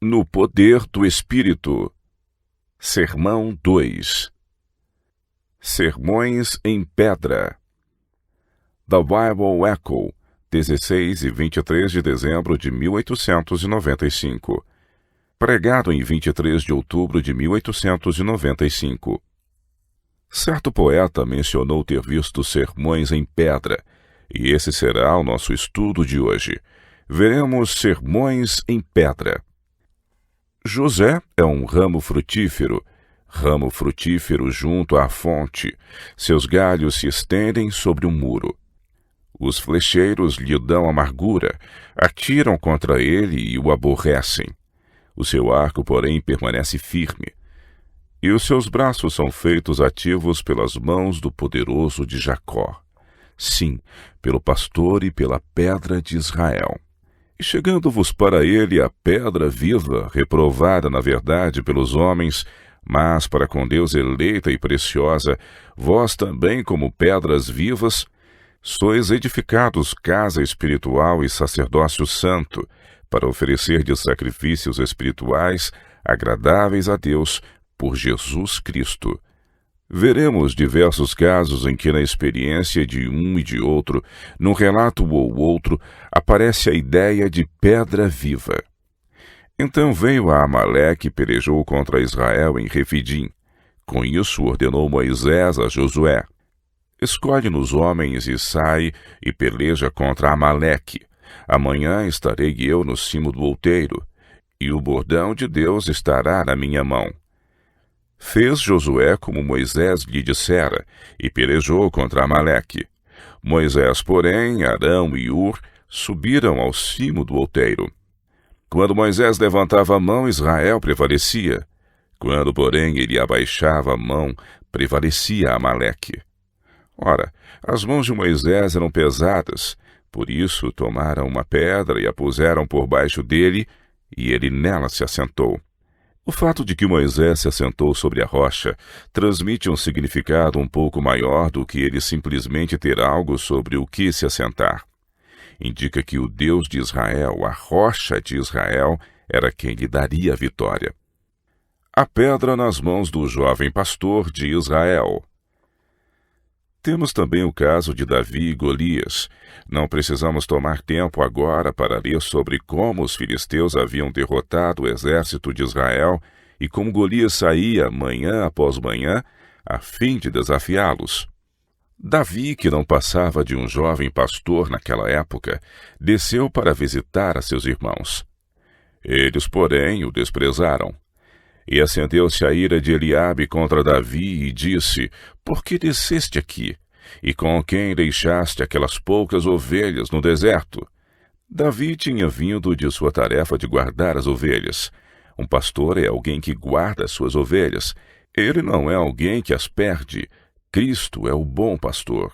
No poder do Espírito. Sermão 2. Sermões em Pedra. The Bible Echo, 16 e 23 de dezembro de 1895. Pregado em 23 de outubro de 1895. Certo poeta mencionou ter visto sermões em pedra, e esse será o nosso estudo de hoje. Veremos sermões em pedra. José é um ramo frutífero junto à fonte. Seus galhos se estendem sobre um muro. Os flecheiros lhe dão amargura, atiram contra ele e o aborrecem. O seu arco, porém, permanece firme. E os seus braços são feitos ativos pelas mãos do poderoso de Jacó. Sim, pelo pastor e pela pedra de Israel. E chegando-vos para ele a pedra viva, reprovada na verdade pelos homens, mas para com Deus eleita e preciosa, vós também, como pedras vivas, sois edificados casa espiritual e sacerdócio santo, para oferecer de sacrifícios espirituais agradáveis a Deus por Jesus Cristo. Veremos diversos casos em que na experiência de um e de outro, num relato ou outro, aparece a ideia de pedra viva. Então veio a Amaleque e pelejou contra Israel em Refidim. Com isso ordenou Moisés a Josué: escolhe-nos homens e sai e peleja contra Amaleque. Amanhã estarei eu no cimo do outeiro, e o bordão de Deus estará na minha mão. Fez Josué como Moisés lhe dissera, e pelejou contra Amaleque. Moisés, porém, Arão e Ur subiram ao cimo do outeiro. Quando Moisés levantava a mão, Israel prevalecia. Quando, porém, ele abaixava a mão, prevalecia Amaleque. Ora, as mãos de Moisés eram pesadas, por isso tomaram uma pedra e a puseram por baixo dele, e ele nela se assentou. O fato de que Moisés se assentou sobre a rocha transmite um significado um pouco maior do que ele simplesmente ter algo sobre o que se assentar. Indica que o Deus de Israel, a rocha de Israel, era quem lhe daria a vitória. A pedra nas mãos do jovem pastor de Israel. Temos também o caso de Davi e Golias. Não precisamos tomar tempo agora para ler sobre como os filisteus haviam derrotado o exército de Israel e como Golias saía manhã após manhã a fim de desafiá-los. Davi, que não passava de um jovem pastor naquela época, desceu para visitar a seus irmãos. Eles, porém, o desprezaram. E acendeu-se a ira de Eliabe contra Davi e disse: por que desceste aqui? E com quem deixaste aquelas poucas ovelhas no deserto? Davi tinha vindo de sua tarefa de guardar as ovelhas. Um pastor é alguém que guarda as suas ovelhas. Ele não é alguém que as perde. Cristo é o bom pastor.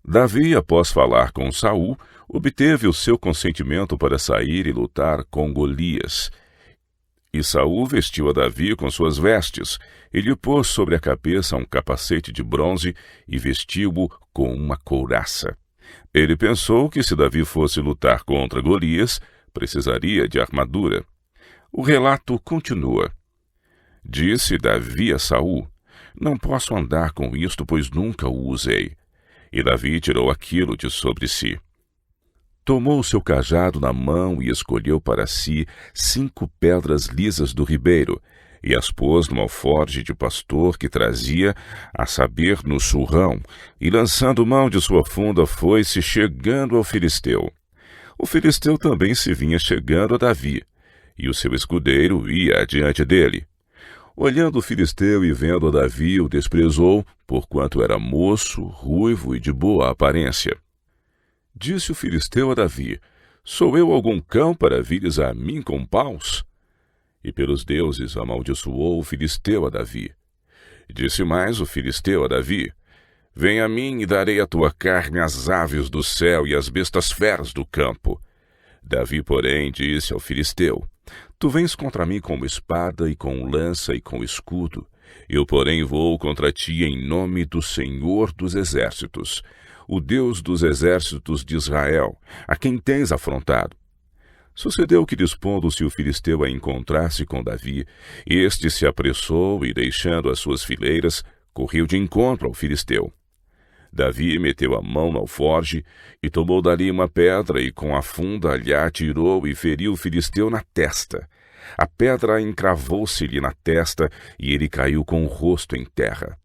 Davi, após falar com Saul, obteve o seu consentimento para sair e lutar com Golias. E Saul vestiu a Davi com suas vestes, e lhe pôs sobre a cabeça um capacete de bronze e vestiu-o com uma couraça. Ele pensou que se Davi fosse lutar contra Golias, precisaria de armadura. O relato continua. Disse Davi a Saul: não posso andar com isto, pois nunca o usei. E Davi tirou aquilo de sobre si. Tomou o seu cajado na mão e escolheu para si 5 pedras lisas do ribeiro, e as pôs no alforje de pastor que trazia, a saber, no surrão, e lançando mão de sua funda foi-se chegando ao filisteu. O filisteu também se vinha chegando a Davi, e o seu escudeiro ia adiante dele. Olhando o filisteu e vendo a Davi, o desprezou, porquanto era moço, ruivo e de boa aparência. Disse o filisteu a Davi: sou eu algum cão para vires a mim com paus? E pelos deuses amaldiçoou o filisteu a Davi. Disse mais o filisteu a Davi: vem a mim e darei a tua carne às aves do céu e às bestas feras do campo. Davi, porém, disse ao filisteu: tu vens contra mim com espada e com lança e com escudo. Eu, porém, vou contra ti em nome do Senhor dos Exércitos, o Deus dos exércitos de Israel, a quem tens afrontado. Sucedeu que, dispondo-se o filisteu a encontrar-se com Davi, este se apressou e, deixando as suas fileiras, correu de encontro ao filisteu. Davi meteu a mão no alforje e tomou dali uma pedra e com a funda lhe atirou e feriu o filisteu na testa. A pedra encravou-se-lhe na testa e ele caiu com o rosto em terra.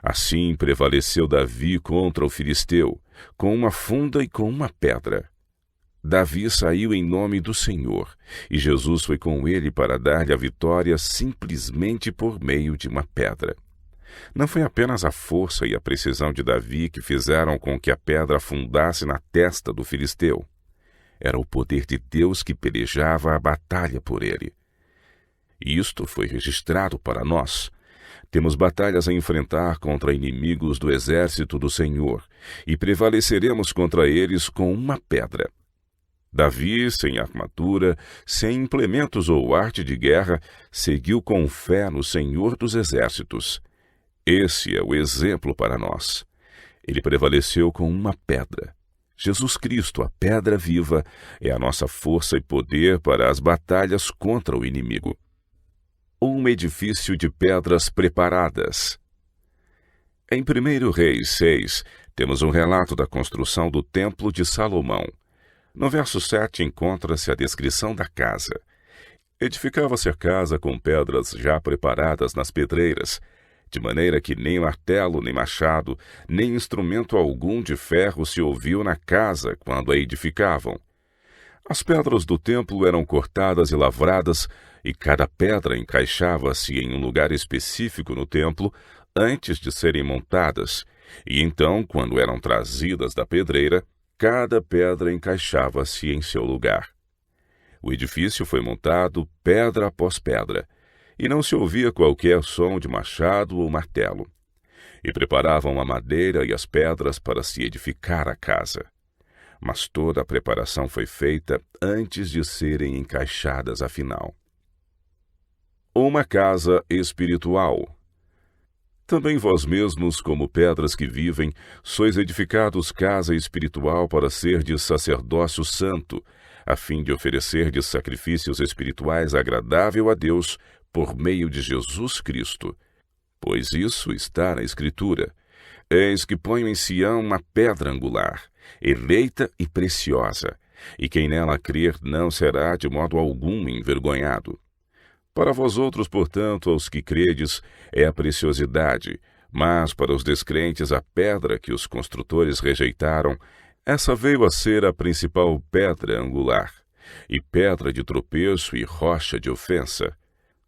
Assim prevaleceu Davi contra o filisteu, com uma funda e com uma pedra. Davi saiu em nome do Senhor, e Jesus foi com ele para dar-lhe a vitória simplesmente por meio de uma pedra. Não foi apenas a força e a precisão de Davi que fizeram com que a pedra afundasse na testa do filisteu. Era o poder de Deus que pelejava a batalha por ele. Isto foi registrado para nós. Temos batalhas a enfrentar contra inimigos do exército do Senhor, e prevaleceremos contra eles com uma pedra. Davi, sem armadura, sem implementos ou arte de guerra, seguiu com fé no Senhor dos Exércitos. Esse é o exemplo para nós. Ele prevaleceu com uma pedra. Jesus Cristo, a pedra viva, é a nossa força e poder para as batalhas contra o inimigo. Um edifício de pedras preparadas. Em 1 Reis 6, temos um relato da construção do Templo de Salomão. No verso 7 encontra-se a descrição da casa. Edificava-se a casa com pedras já preparadas nas pedreiras, de maneira que nem martelo, nem machado, nem instrumento algum de ferro se ouviu na casa quando a edificavam. As pedras do templo eram cortadas e lavradas, e cada pedra encaixava-se em um lugar específico no templo antes de serem montadas, e então, quando eram trazidas da pedreira, cada pedra encaixava-se em seu lugar. O edifício foi montado pedra após pedra, e não se ouvia qualquer som de machado ou martelo. E preparavam a madeira e as pedras para se edificar a casa. Mas toda a preparação foi feita antes de serem encaixadas afinal. Uma casa espiritual. Também vós mesmos, como pedras que vivem, sois edificados casa espiritual para serdes sacerdócio santo, a fim de oferecerdes sacrifícios espirituais agradável a Deus por meio de Jesus Cristo. Pois isso está na Escritura. Eis que ponho em Sião uma pedra angular, eleita e preciosa, e quem nela crer não será de modo algum envergonhado. Para vós outros, portanto, aos que credes, é a preciosidade, mas para os descrentes a pedra que os construtores rejeitaram, essa veio a ser a principal pedra angular, e pedra de tropeço e rocha de ofensa.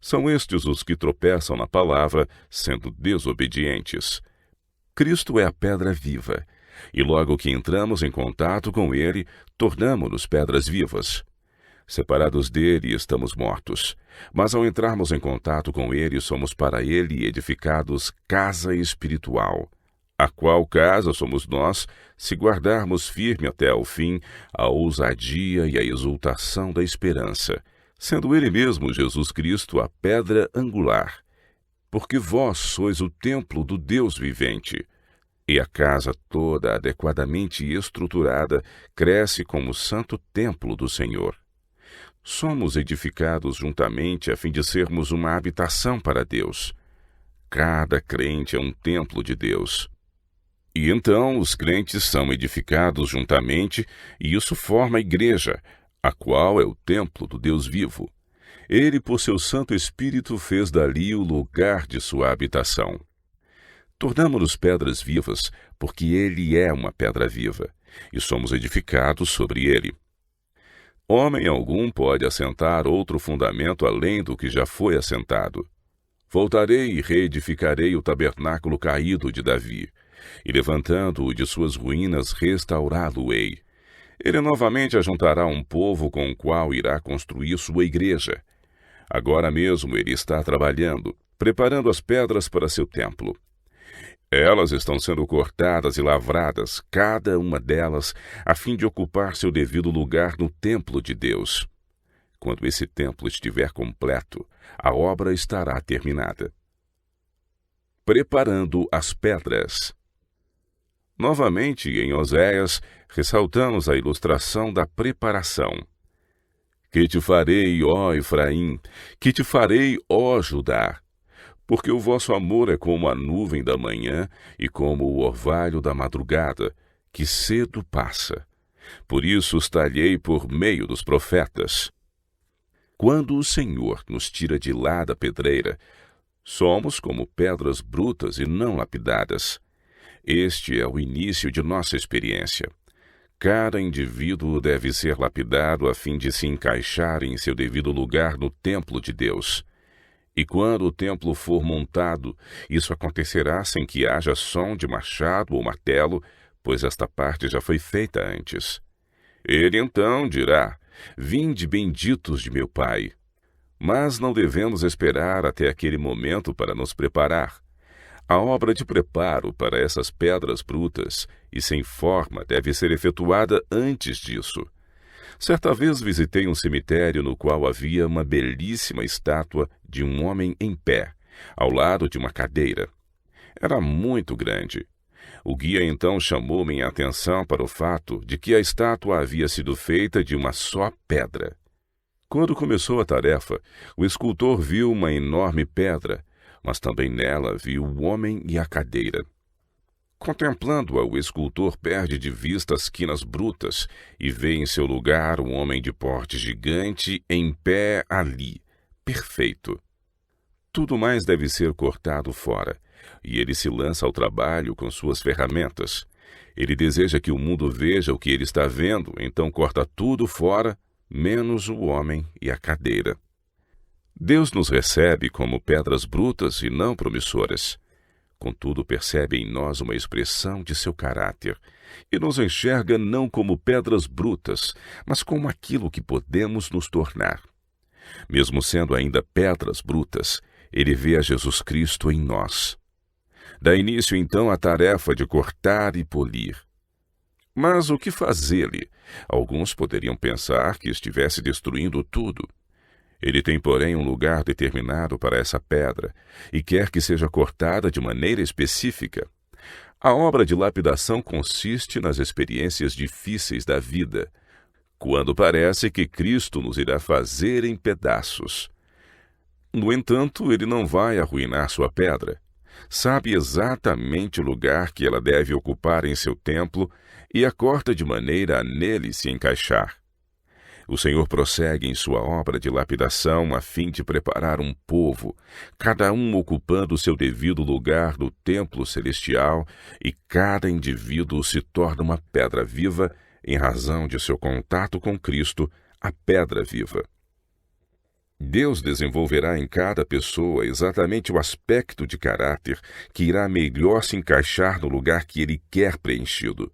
São estes os que tropeçam na palavra, sendo desobedientes. Cristo é a pedra viva, e logo que entramos em contato com ele, tornamo-nos pedras vivas. Separados dele, estamos mortos, mas ao entrarmos em contato com ele, somos para ele edificados casa espiritual, a qual casa somos nós, se guardarmos firme até ao fim a ousadia e a exultação da esperança, sendo ele mesmo, Jesus Cristo, a pedra angular. Porque vós sois o templo do Deus vivente, e a casa toda adequadamente estruturada cresce como o santo templo do Senhor. Somos edificados juntamente a fim de sermos uma habitação para Deus. Cada crente é um templo de Deus. E então os crentes são edificados juntamente, e isso forma a igreja, a qual é o templo do Deus vivo. Ele, por seu Santo Espírito, fez dali o lugar de sua habitação. Tornamo-nos pedras vivas, porque ele é uma pedra viva, e somos edificados sobre ele. Homem algum pode assentar outro fundamento além do que já foi assentado. Voltarei e reedificarei o tabernáculo caído de Davi, e levantando-o de suas ruínas, restaurá-lo-ei. Ele novamente ajuntará um povo com o qual irá construir sua igreja. Agora mesmo ele está trabalhando, preparando as pedras para seu templo. Elas estão sendo cortadas e lavradas, cada uma delas, a fim de ocupar seu devido lugar no templo de Deus. Quando esse templo estiver completo, a obra estará terminada. Preparando as pedras. Novamente, em Oséias, ressaltamos a ilustração da preparação. Que te farei, ó Efraim? Que te farei, ó Judá? Porque o vosso amor é como a nuvem da manhã e como o orvalho da madrugada, que cedo passa. Por isso os talhei por meio dos profetas. Quando o Senhor nos tira de lá da pedreira, somos como pedras brutas e não lapidadas. Este é o início de nossa experiência. Cada indivíduo deve ser lapidado a fim de se encaixar em seu devido lugar no templo de Deus. E quando o templo for montado, isso acontecerá sem que haja som de machado ou martelo, pois esta parte já foi feita antes. Ele então dirá: Vinde benditos de meu Pai. Mas não devemos esperar até aquele momento para nos preparar. A obra de preparo para essas pedras brutas e sem forma deve ser efetuada antes disso. Certa vez visitei um cemitério no qual havia uma belíssima estátua de um homem em pé, ao lado de uma cadeira. Era muito grande. O guia então chamou minha atenção para o fato de que a estátua havia sido feita de uma só pedra. Quando começou a tarefa, o escultor viu uma enorme pedra, mas também nela viu o homem e a cadeira. Contemplando-a, o escultor perde de vista as quinas brutas e vê em seu lugar um homem de porte gigante em pé ali, perfeito. Tudo mais deve ser cortado fora, e ele se lança ao trabalho com suas ferramentas. Ele deseja que o mundo veja o que ele está vendo, então corta tudo fora, menos o homem e a cadeira. Deus nos recebe como pedras brutas e não promissoras. Contudo, percebe em nós uma expressão de seu caráter e nos enxerga não como pedras brutas, mas como aquilo que podemos nos tornar. Mesmo sendo ainda pedras brutas, ele vê a Jesus Cristo em nós. Dá início então à tarefa de cortar e polir. Mas o que fazer-lhe? Alguns poderiam pensar que estivesse destruindo tudo. Ele tem, porém, um lugar determinado para essa pedra e quer que seja cortada de maneira específica. A obra de lapidação consiste nas experiências difíceis da vida, quando parece que Cristo nos irá fazer em pedaços. No entanto, ele não vai arruinar sua pedra. Sabe exatamente o lugar que ela deve ocupar em seu templo e a corta de maneira a nele se encaixar. O Senhor prossegue em sua obra de lapidação a fim de preparar um povo, cada um ocupando seu devido lugar no templo celestial, e cada indivíduo se torna uma pedra viva em razão de seu contato com Cristo, a pedra viva. Deus desenvolverá em cada pessoa exatamente o aspecto de caráter que irá melhor se encaixar no lugar que Ele quer preenchido.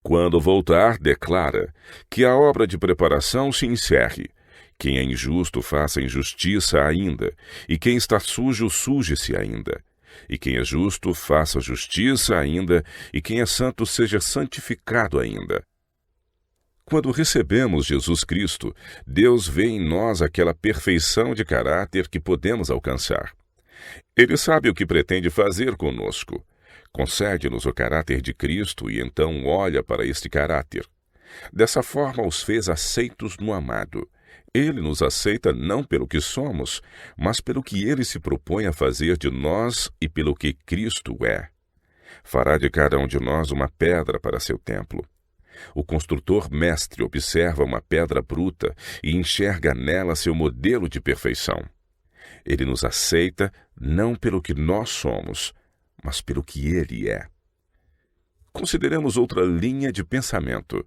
Quando voltar, declara que a obra de preparação se encerre. Quem é injusto, faça injustiça ainda, e quem está sujo, suje-se ainda. E quem é justo, faça justiça ainda, e quem é santo, seja santificado ainda. Quando recebemos Jesus Cristo, Deus vê em nós aquela perfeição de caráter que podemos alcançar. Ele sabe o que pretende fazer conosco. Concede-nos o caráter de Cristo e então olha para este caráter. Dessa forma os fez aceitos no amado. Ele nos aceita não pelo que somos, mas pelo que ele se propõe a fazer de nós e pelo que Cristo é. Fará de cada um de nós uma pedra para seu templo. O construtor mestre observa uma pedra bruta e enxerga nela seu modelo de perfeição. Ele nos aceita não pelo que nós somos, mas pelo que ele é. Consideremos outra linha de pensamento.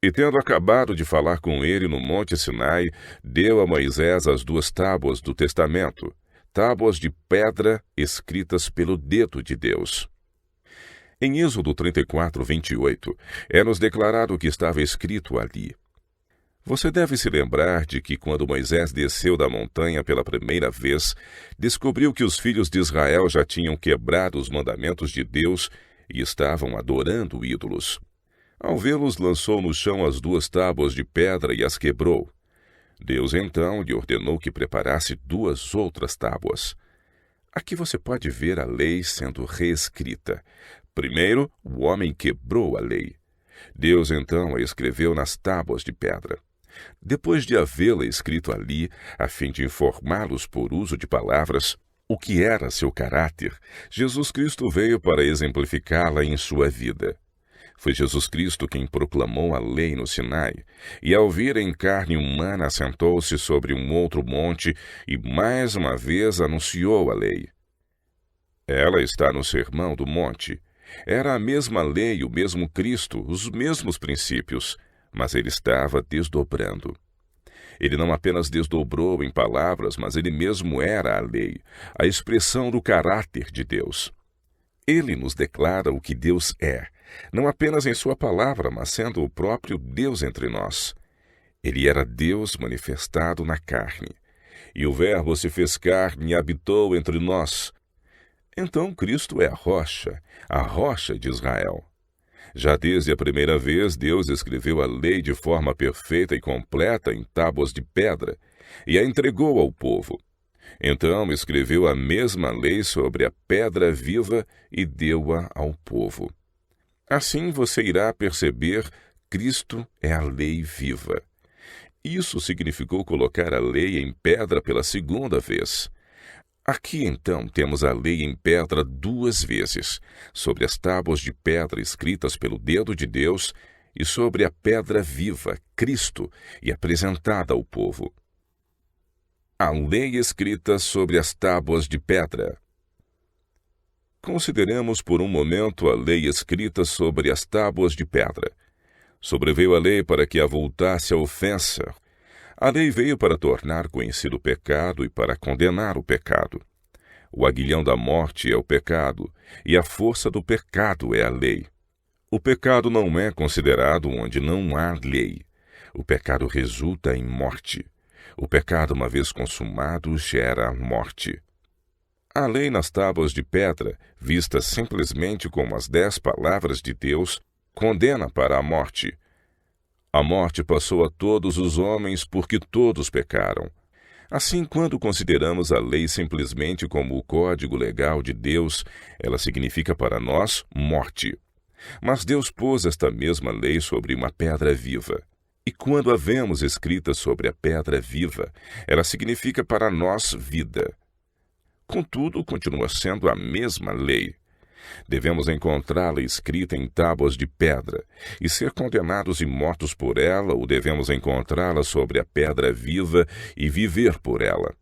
E tendo acabado de falar com ele no Monte Sinai, deu a Moisés as 2 tábuas do testamento, tábuas de pedra escritas pelo dedo de Deus. Em Êxodo 34, 28, é-nos declarado o que estava escrito ali. Você deve se lembrar de que quando Moisés desceu da montanha pela primeira vez, descobriu que os filhos de Israel já tinham quebrado os mandamentos de Deus e estavam adorando ídolos. Ao vê-los, lançou no chão as 2 tábuas de pedra e as quebrou. Deus então lhe ordenou que preparasse 2 outras tábuas. Aqui você pode ver a lei sendo reescrita. Primeiro, o homem quebrou a lei. Deus então a escreveu nas tábuas de pedra. Depois de havê-la escrito ali, a fim de informá-los por uso de palavras, o que era seu caráter, Jesus Cristo veio para exemplificá-la em sua vida. Foi Jesus Cristo quem proclamou a lei no Sinai, e ao vir em carne humana assentou-se sobre um outro monte e mais uma vez anunciou a lei. Ela está no Sermão do Monte. Era a mesma lei, o mesmo Cristo, os mesmos princípios, mas ele estava desdobrando. Ele não apenas desdobrou em palavras, mas ele mesmo era a lei, a expressão do caráter de Deus. Ele nos declara o que Deus é, não apenas em sua palavra, mas sendo o próprio Deus entre nós. Ele era Deus manifestado na carne. E o Verbo se fez carne e habitou entre nós. Então Cristo é a rocha de Israel. Já desde a primeira vez, Deus escreveu a lei de forma perfeita e completa em tábuas de pedra e a entregou ao povo. Então escreveu a mesma lei sobre a pedra viva e deu-a ao povo. Assim você irá perceber, Cristo é a lei viva. Isso significou colocar a lei em pedra pela segunda vez. Aqui, então, temos a lei em pedra duas vezes, sobre as tábuas de pedra escritas pelo dedo de Deus e sobre a pedra viva, Cristo, e apresentada ao povo. A lei escrita sobre as tábuas de pedra. Consideremos por um momento a lei escrita sobre as tábuas de pedra. Sobreveio a lei para que avultasse a ofensa. A lei veio para tornar conhecido o pecado e para condenar o pecado. O aguilhão da morte é o pecado, e a força do pecado é a lei. O pecado não é considerado onde não há lei. O pecado resulta em morte. O pecado, uma vez consumado, gera morte. A lei nas tábuas de pedra, vista simplesmente como as 10 palavras de Deus, condena para a morte. A morte passou a todos os homens porque todos pecaram. Assim, quando consideramos a lei simplesmente como o código legal de Deus, ela significa para nós morte. Mas Deus pôs esta mesma lei sobre uma pedra viva. E quando a vemos escrita sobre a pedra viva, ela significa para nós vida. Contudo, continua sendo a mesma lei. Devemos encontrá-la escrita em tábuas de pedra e ser condenados e mortos por ela, ou devemos encontrá-la sobre a pedra viva e viver por ela.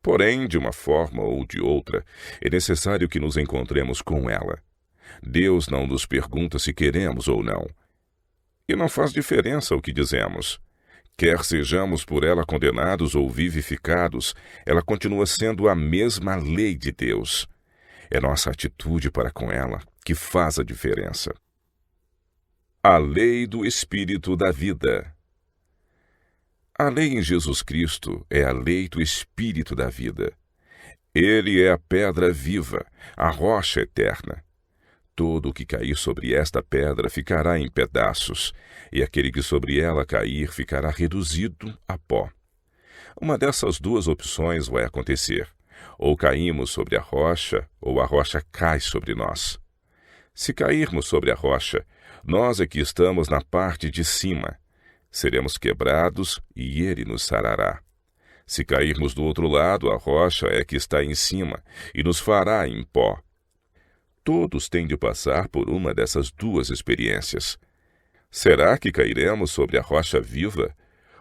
Porém, de uma forma ou de outra, é necessário que nos encontremos com ela. Deus não nos pergunta se queremos ou não. E não faz diferença o que dizemos. Quer sejamos por ela condenados ou vivificados, ela continua sendo a mesma lei de Deus. É nossa atitude para com ela que faz a diferença. A lei do Espírito da vida. A lei em Jesus Cristo é a lei do Espírito da vida. Ele é a pedra viva, a rocha eterna. Todo o que cair sobre esta pedra ficará em pedaços, e aquele que sobre ela cair ficará reduzido a pó. Uma dessas duas opções vai acontecer. Ou caímos sobre a rocha, ou a rocha cai sobre nós. Se cairmos sobre a rocha, nós é que estamos na parte de cima. Seremos quebrados e ele nos sarará. Se cairmos do outro lado, a rocha é que está em cima e nos fará em pó. Todos têm de passar por uma dessas duas experiências. Será que cairemos sobre a rocha viva?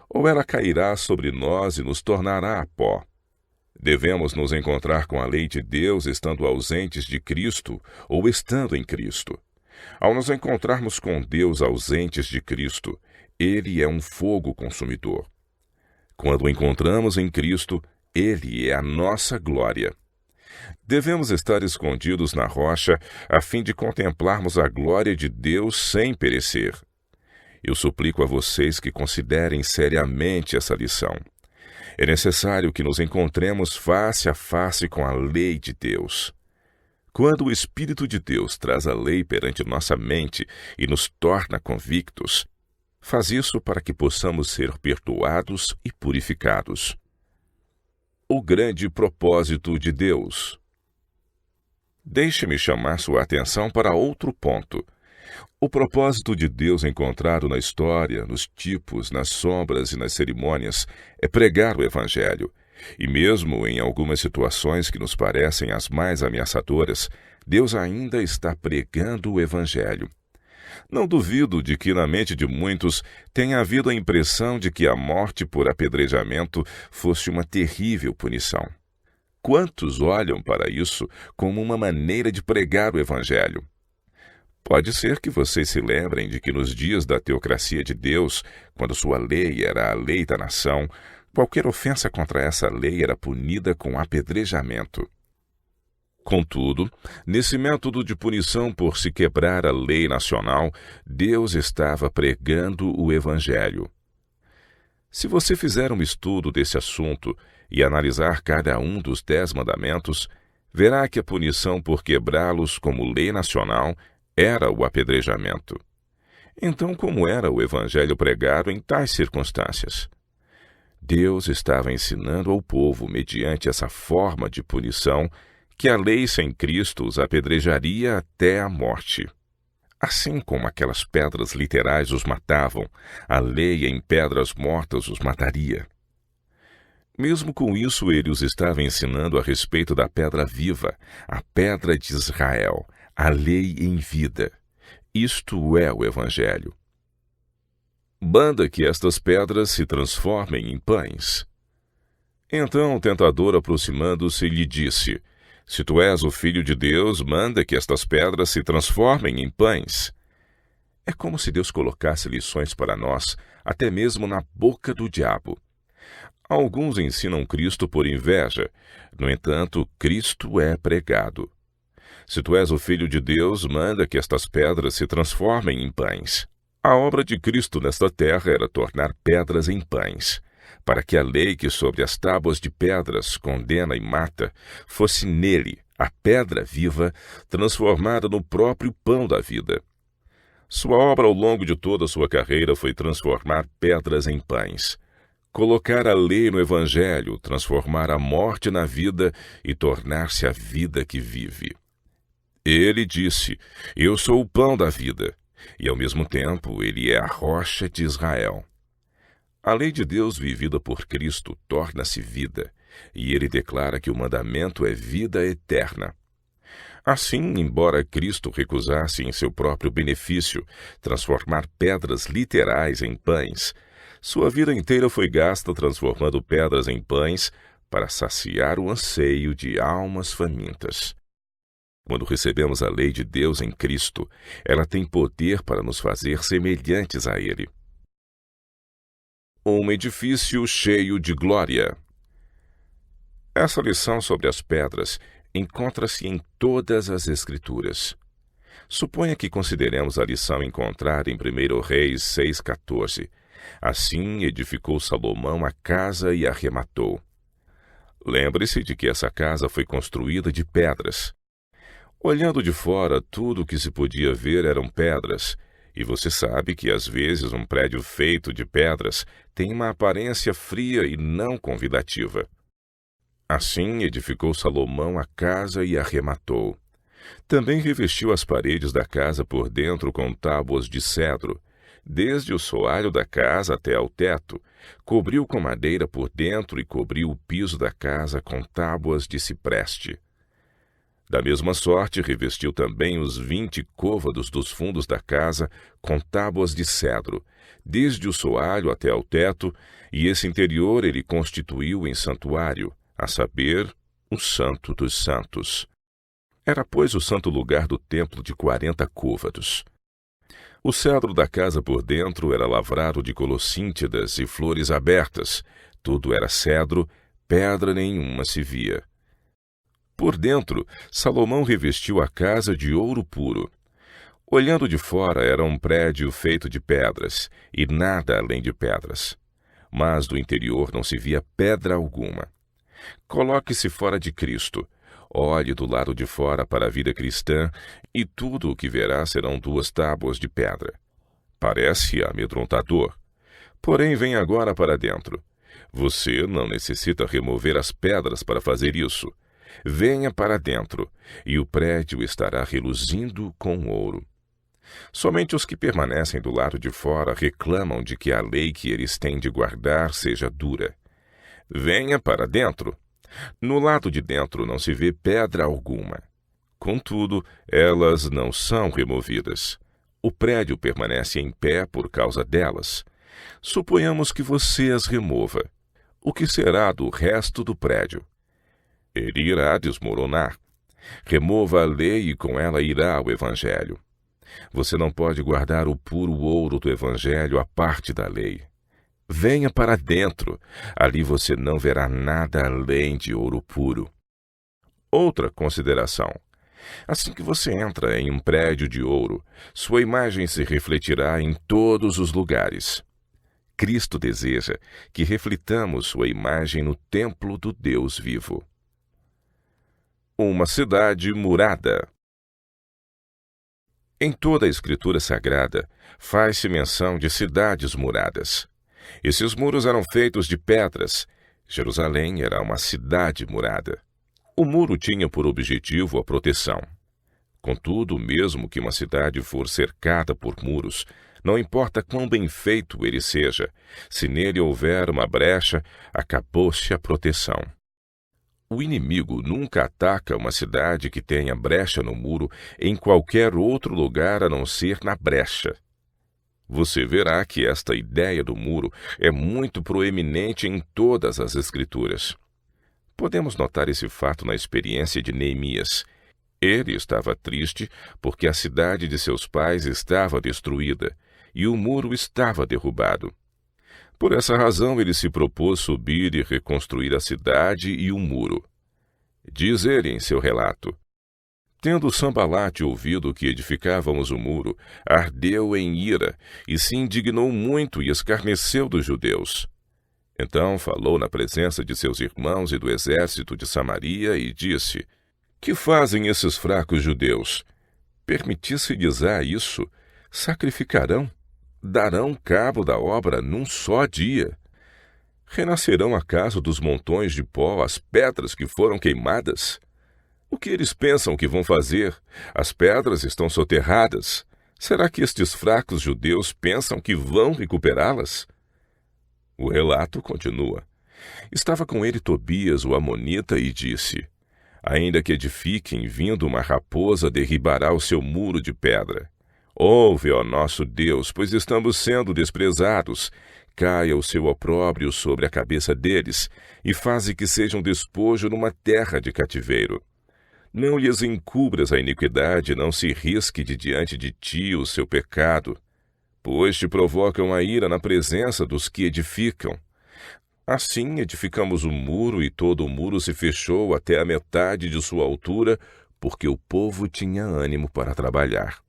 Ou ela cairá sobre nós e nos tornará pó? Devemos nos encontrar com a lei de Deus estando ausentes de Cristo ou estando em Cristo. Ao nos encontrarmos com Deus ausentes de Cristo, Ele é um fogo consumidor. Quando o encontramos em Cristo, Ele é a nossa glória. Devemos estar escondidos na rocha a fim de contemplarmos a glória de Deus sem perecer. Eu suplico a vocês que considerem seriamente essa lição. É necessário que nos encontremos face a face com a lei de Deus. Quando o Espírito de Deus traz a lei perante nossa mente e nos torna convictos, faz isso para que possamos ser perdoados e purificados. O grande propósito de Deus. Deixe-me chamar sua atenção para outro ponto. O propósito de Deus encontrado na história, nos tipos, nas sombras e nas cerimônias é pregar o Evangelho. E mesmo em algumas situações que nos parecem as mais ameaçadoras, Deus ainda está pregando o Evangelho. Não duvido de que na mente de muitos tenha havido a impressão de que a morte por apedrejamento fosse uma terrível punição. Quantos olham para isso como uma maneira de pregar o Evangelho? Pode ser que vocês se lembrem de que nos dias da teocracia de Deus, quando sua lei era a lei da nação, qualquer ofensa contra essa lei era punida com apedrejamento. Contudo, nesse método de punição por se quebrar a lei nacional, Deus estava pregando o Evangelho. Se você fizer um estudo desse assunto e analisar cada um dos 10 mandamentos, verá que a punição por quebrá-los como lei nacional era o apedrejamento. Então, como era o Evangelho pregado em tais circunstâncias? Deus estava ensinando ao povo, mediante essa forma de punição, que a lei sem Cristo os apedrejaria até a morte. Assim como aquelas pedras literais os matavam, a lei em pedras mortas os mataria. Mesmo com isso, ele os estava ensinando a respeito da pedra viva, a pedra de Israel, a lei em vida. Isto é o Evangelho. Manda que estas pedras se transformem em pães. Então o tentador, aproximando-se, lhe disse: Se tu és o Filho de Deus, manda que estas pedras se transformem em pães. É como se Deus colocasse lições para nós, até mesmo na boca do diabo. Alguns ensinam Cristo por inveja, no entanto, Cristo é pregado. Se tu és o Filho de Deus, manda que estas pedras se transformem em pães. A obra de Cristo nesta terra era tornar pedras em pães, para que a lei que sobre as tábuas de pedras condena e mata, fosse nele, a pedra viva, transformada no próprio pão da vida. Sua obra ao longo de toda a sua carreira foi transformar pedras em pães, colocar a lei no Evangelho, transformar a morte na vida e tornar-se a vida que vive. Ele disse: Eu sou o pão da vida, e ao mesmo tempo ele é a rocha de Israel. A lei de Deus vivida por Cristo torna-se vida, e ele declara que o mandamento é vida eterna. Assim, embora Cristo recusasse em seu próprio benefício transformar pedras literais em pães, sua vida inteira foi gasta transformando pedras em pães para saciar o anseio de almas famintas. Quando recebemos a lei de Deus em Cristo, ela tem poder para nos fazer semelhantes a Ele. Um edifício cheio de glória. Essa lição sobre as pedras encontra-se em todas as Escrituras. Suponha que consideremos a lição encontrada em 1 Reis 6,14. Assim edificou Salomão a casa e a arrematou. Lembre-se de que essa casa foi construída de pedras. Olhando de fora, tudo o que se podia ver eram pedras, e você sabe que às vezes um prédio feito de pedras tem uma aparência fria e não convidativa. Assim edificou Salomão a casa e a arrematou. Também revestiu as paredes da casa por dentro com tábuas de cedro, desde o soalho da casa até ao teto, cobriu com madeira por dentro e cobriu o piso da casa com tábuas de cipreste. Da mesma sorte, revestiu também os 20 côvados dos fundos da casa com tábuas de cedro, desde o soalho até ao teto, e esse interior ele constituiu em santuário, a saber, o Santo dos Santos. Era, pois, o santo lugar do templo de 40 côvados. O cedro da casa por dentro era lavrado de colossíntidas e flores abertas, tudo era cedro, pedra nenhuma se via. Por dentro, Salomão revestiu a casa de ouro puro. Olhando de fora, era um prédio feito de pedras, e nada além de pedras. Mas do interior não se via pedra alguma. Coloque-se fora de Cristo. Olhe do lado de fora para a vida cristã, e tudo o que verá serão 2 tábuas de pedra. Parece amedrontador. Porém, vem agora para dentro. Você não necessita remover as pedras para fazer isso. Venha para dentro, e o prédio estará reluzindo com ouro. Somente os que permanecem do lado de fora reclamam de que a lei que eles têm de guardar seja dura. Venha para dentro. No lado de dentro não se vê pedra alguma. Contudo, elas não são removidas. O prédio permanece em pé por causa delas. Suponhamos que você as remova. O que será do resto do prédio? Ele irá desmoronar. Remova a lei e com ela irá o Evangelho. Você não pode guardar o puro ouro do Evangelho à parte da lei. Venha para dentro. Ali você não verá nada além de ouro puro. Outra consideração. Assim que você entra em um prédio de ouro, sua imagem se refletirá em todos os lugares. Cristo deseja que reflitamos sua imagem no templo do Deus vivo. Uma cidade murada. Em toda a Escritura Sagrada, faz-se menção de cidades muradas. Esses muros eram feitos de pedras. Jerusalém era uma cidade murada. O muro tinha por objetivo a proteção. Contudo, mesmo que uma cidade for cercada por muros, não importa quão bem feito ele seja, se nele houver uma brecha, acabou-se a proteção. O inimigo nunca ataca uma cidade que tenha brecha no muro em qualquer outro lugar a não ser na brecha. Você verá que esta ideia do muro é muito proeminente em todas as Escrituras. Podemos notar esse fato na experiência de Neemias. Ele estava triste porque a cidade de seus pais estava destruída e o muro estava derrubado. Por essa razão, ele se propôs subir e reconstruir a cidade e o muro. Diz ele em seu relato: Tendo Sambalate ouvido que edificávamos o muro, ardeu em ira e se indignou muito e escarneceu dos judeus. Então falou na presença de seus irmãos e do exército de Samaria e disse: Que fazem esses fracos judeus? Permitisse-lhes isso, sacrificarão? Darão cabo da obra num só dia? Renascerão acaso dos montões de pó as pedras que foram queimadas? O que eles pensam que vão fazer? As pedras estão soterradas. Será que estes fracos judeus pensam que vão recuperá-las? O relato continua. Estava com ele Tobias, o amonita, e disse: Ainda que edifiquem, vindo uma raposa derribará o seu muro de pedra. Ouve, ó nosso Deus, pois estamos sendo desprezados. Caia o seu opróbrio sobre a cabeça deles, e faze que sejam despojo numa terra de cativeiro. Não lhes encubras a iniquidade, não se risque de diante de ti o seu pecado, pois te provocam a ira na presença dos que edificam. Assim edificamos o muro, e todo o muro se fechou até a metade de sua altura, porque o povo tinha ânimo para trabalhar.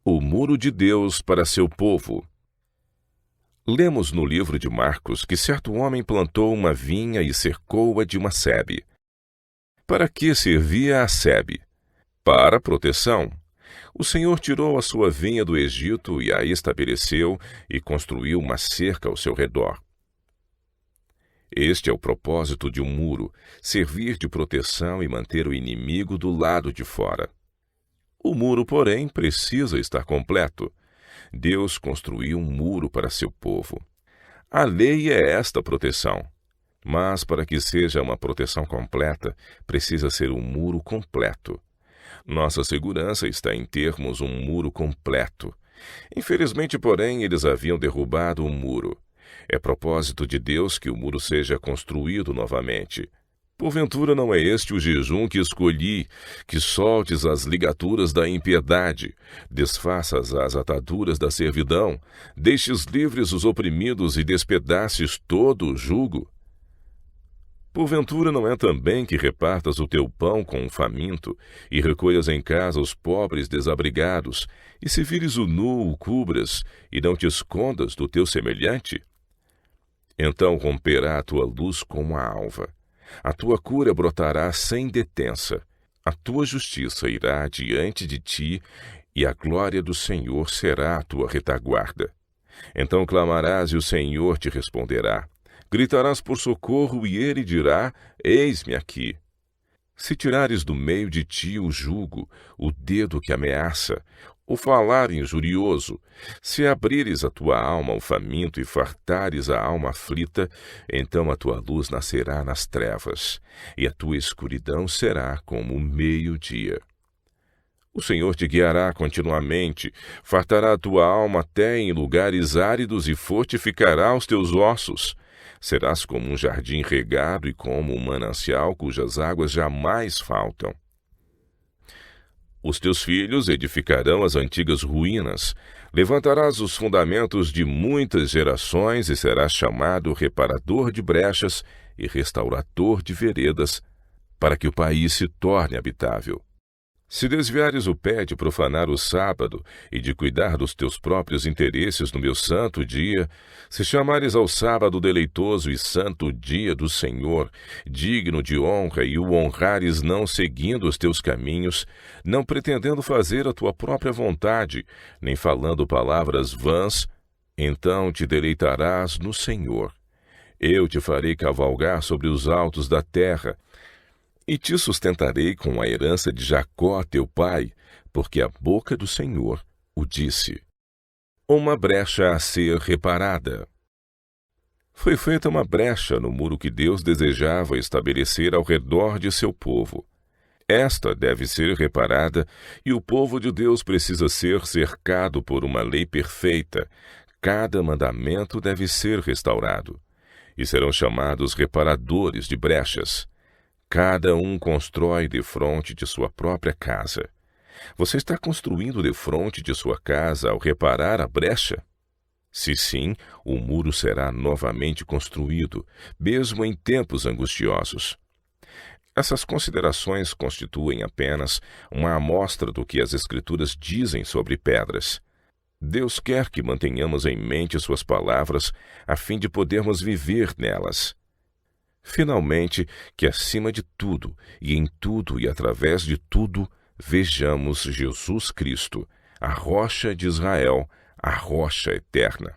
O muro de Deus para seu povo. Lemos no livro de Marcos que certo homem plantou uma vinha e cercou-a de uma sebe. Para que servia a sebe? Para proteção. O Senhor tirou a sua vinha do Egito e a estabeleceu e construiu uma cerca ao seu redor. Este é o propósito de um muro, servir de proteção e manter o inimigo do lado de fora. O muro, porém, precisa estar completo. Deus construiu um muro para seu povo. A lei é esta proteção. Mas, para que seja uma proteção completa, precisa ser um muro completo. Nossa segurança está em termos um muro completo. Infelizmente, porém, eles haviam derrubado o muro. É propósito de Deus que o muro seja construído novamente. Porventura não é este o jejum que escolhi, que soltes as ligaturas da impiedade, desfaças as ataduras da servidão, deixes livres os oprimidos e despedaces todo o jugo? Porventura não é também que repartas o teu pão com o faminto, e recolhas em casa os pobres desabrigados, e se vires o nu, o cubras, e não te escondas do teu semelhante? Então romperá a tua luz como a alva. A tua cura brotará sem detença. A tua justiça irá diante de ti, e a glória do Senhor será a tua retaguarda. Então clamarás, e o Senhor te responderá. Gritarás por socorro, e ele dirá: Eis-me aqui. Se tirares do meio de ti o jugo, o dedo que ameaça, o falar injurioso. Se abrires a tua alma ao faminto e fartares a alma aflita, então a tua luz nascerá nas trevas, e a tua escuridão será como o meio-dia. O Senhor te guiará continuamente, fartará a tua alma até em lugares áridos e fortificará os teus ossos. Serás como um jardim regado e como um manancial cujas águas jamais faltam. Os teus filhos edificarão as antigas ruínas, levantarás os fundamentos de muitas gerações e serás chamado reparador de brechas e restaurador de veredas, para que o país se torne habitável. Se desviares o pé de profanar o sábado e de cuidar dos teus próprios interesses no meu santo dia, se chamares ao sábado deleitoso e santo dia do Senhor, digno de honra, e o honrares não seguindo os teus caminhos, não pretendendo fazer a tua própria vontade, nem falando palavras vãs, então te deleitarás no Senhor. Eu te farei cavalgar sobre os altos da terra, e te sustentarei com a herança de Jacó, teu pai, porque a boca do Senhor o disse. Uma brecha a ser reparada. Foi feita uma brecha no muro que Deus desejava estabelecer ao redor de seu povo. Esta deve ser reparada, e o povo de Deus precisa ser cercado por uma lei perfeita. Cada mandamento deve ser restaurado, e serão chamados reparadores de brechas. Cada um constrói defronte de sua própria casa. Você está construindo defronte de sua casa ao reparar a brecha? Se sim, o muro será novamente construído, mesmo em tempos angustiosos. Essas considerações constituem apenas uma amostra do que as Escrituras dizem sobre pedras. Deus quer que mantenhamos em mente suas palavras, a fim de podermos viver nelas. Finalmente, que acima de tudo, e em tudo e através de tudo, vejamos Jesus Cristo, a rocha de Israel, a rocha eterna.